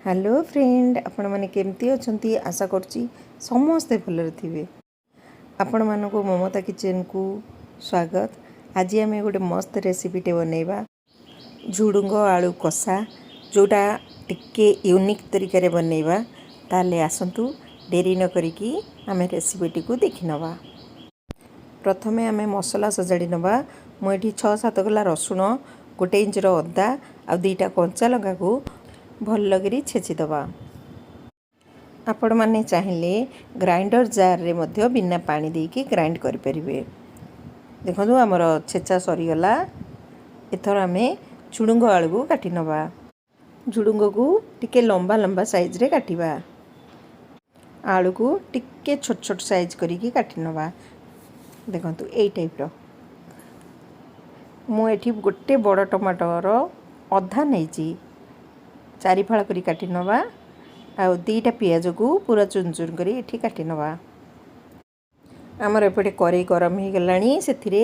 Hello friend, आपण माने केमती अछंती? आशा करची समस्ते भलरे थिबे। आपण मानको ममता किचन को स्वागत। आज आम गोटे मस्त रेसिपी टे बनैबा झुडुंग आलू कषा, जोटा टिके यूनिक तरीका रे बनैबा। ताले आसंतु देरी न करिकी आम रेसिपी टी को देखि नबा। प्रथमे आम मसला सजाड़ी नबा। मु एठी 6-7 गला रसुण, 1 इंच अदा आ 2टा कंचा लंका को भल लगी छेचिदबा। आपण माने चाहिए ग्राइंडर जार रे मध्य बिना पानी देकी ग्राइंड करि परिबे। देखो आमर छेचा सरीगला। एथर आम झुडुंग आलू को काटी नबा। झुडुंग को टिके लंबा लंबा साइज रे काटिबा। आलू को टिके छोट छोट साइज करिकी काटी नबा। देखंतु एई टाइप रो। मु एठी गोटे बड़ टमाटर अधा नैची 4 फाळ करी काटी नबा। आ 2टा पियाज को पूरा चुन चुन करी एठी काटी नबा। आमर एपटे कड़ाई गरम हो गलानी। सेथिरे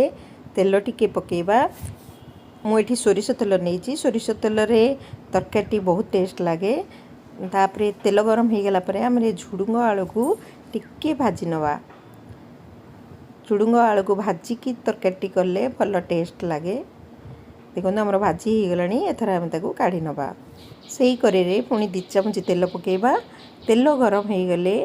तेल टिके पकेबा। मु एठी सोरिष तेल नैची। सोरिष तेल रे तरकारी बहुत टेस्ट लागे। तापरे तेल गरम हो गला परे आमरे झुडुंग आलू को टिके भाजी नबा। झुडुंग आलू को भाजी की तरकारी कले भल टेस्ट लागे। देखो आमर भाजी हो गलानी। एथर आम ताको काढी नबा। सेही करे रे पुणी 2 चामच तेल पकेबा। तेल गरम हो गले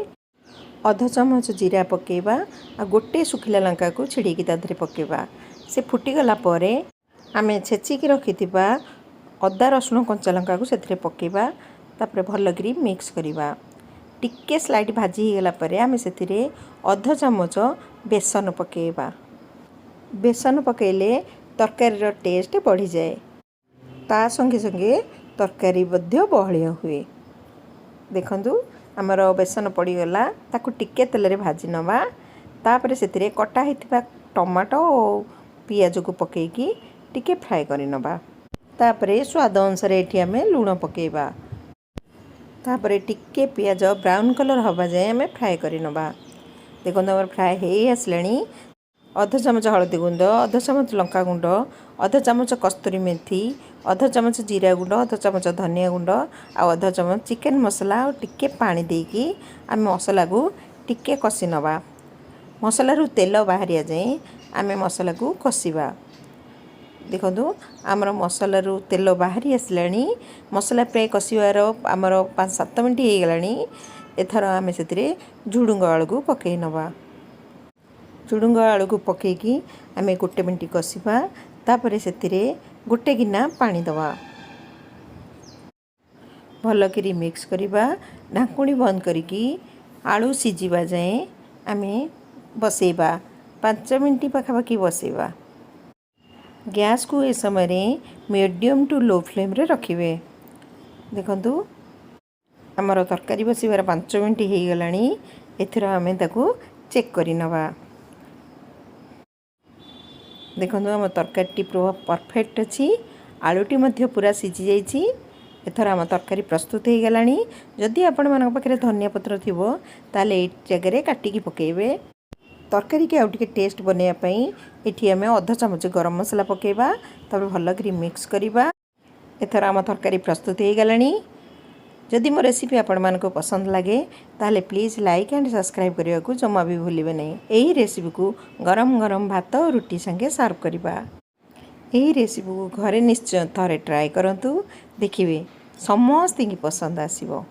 अध चामच जीरा पकेबा आ गोटे सुखिला लंका को छिड़ीकी तादरे पकेबा। से फुटी गला परे आमे छेचिकी रखिथिबा अदा रसुण कंचा लंका को सेथरे पकेबा। तापरे भल करी मिक्स करिबा। टिके स्लाइड भाजी हो गला परे आमे सेथिरे अध चामच बेसन पकेबा। बेसन पकेले तरकारी रो टेस्ट बढ़ी जाए। ता संगे संगे तरकारी मध्य बहलिया हुए। देखंतु आमर बेसन पड़ी गला। ताकू टिके तेल रे भाजी नबा। तापरे सेतिरे कटा हिथिबा टमाटो और पियाज को पकेकी टिके फ्राई करि नबा। तापरे स्वाद अनुसार एठी आमे लूण पकेबा। तापरे टिके पियाज ब्राउन कलर हवा जाए आमे फ्राई करि नबा। देखंतु आमर फ्राई हेई आसलानी। अध चामच हलदी गुंड, अध चामच लंका गुंड, अध चामच कस्तूरी मेथी, अध चामच जीरा गुंड, अध चामच धनिया गुंड आ अध चामच चिकन मसला और टिके पानी देकी आम मसला को टिके कषि नबा। मसला रु तेल बाहरिया जाए आम मसला को कषिबा। देखो आमर मसला रु तेल बाहरी आसलानी। मसला प्राय कषिवार आमर 5-7 मिनट हो गलानी। एथर आम से झुडुंग आलू को पकई नबा। झुडुंग आलू को पकेकी आम 1 मिनट कषिबा। तापरे सेतिरे गोटे गिना पानी दबा। भल करी मिक्स करिबा। ढाकुणी बंद करिकी आलू सिझिबा जाए आम बसेबा। 5 मिनट पाखापाखि बसेबा। गैस को ए समय मीडियम टू लो फ्लेम रे रखिबे। देखंतु आमर तरकारी बसिबार 5 मिनट हो गलानी। एथर आम ताकू चेक करि नबा। देखो आम तरकारी पूरा परफेक्ट अच्छी। आलूटी मध्य पूरा सिझी जाइए। एथर आम तरकारी प्रस्तुत हो गलानी। जदि आपण मान पाखे धनिया पत्र थिबो ताले ए जगह काटिकी पकेबे। तरकारी के आउटिके टेस्ट बनैया एठी आम अध चामच गरम मसला पकेबा। तब भल करी मिक्स करिबा। एथर आम तरकारी प्रस्तुत हो गलानी। जदि मो रेसिपी आपण मानको पसंद लगे ताले प्लीज लाइक एंड सब्सक्राइब करने को जमा भी भूलिबे नहीं। एही रेसिपी को गरम गरम भात और रुटी संगे सर्व करिबा। एही रेसिपी को घरे निश्चय थरे ट्राई करंतु। देखिबे समस्त की पसंद आसीबो।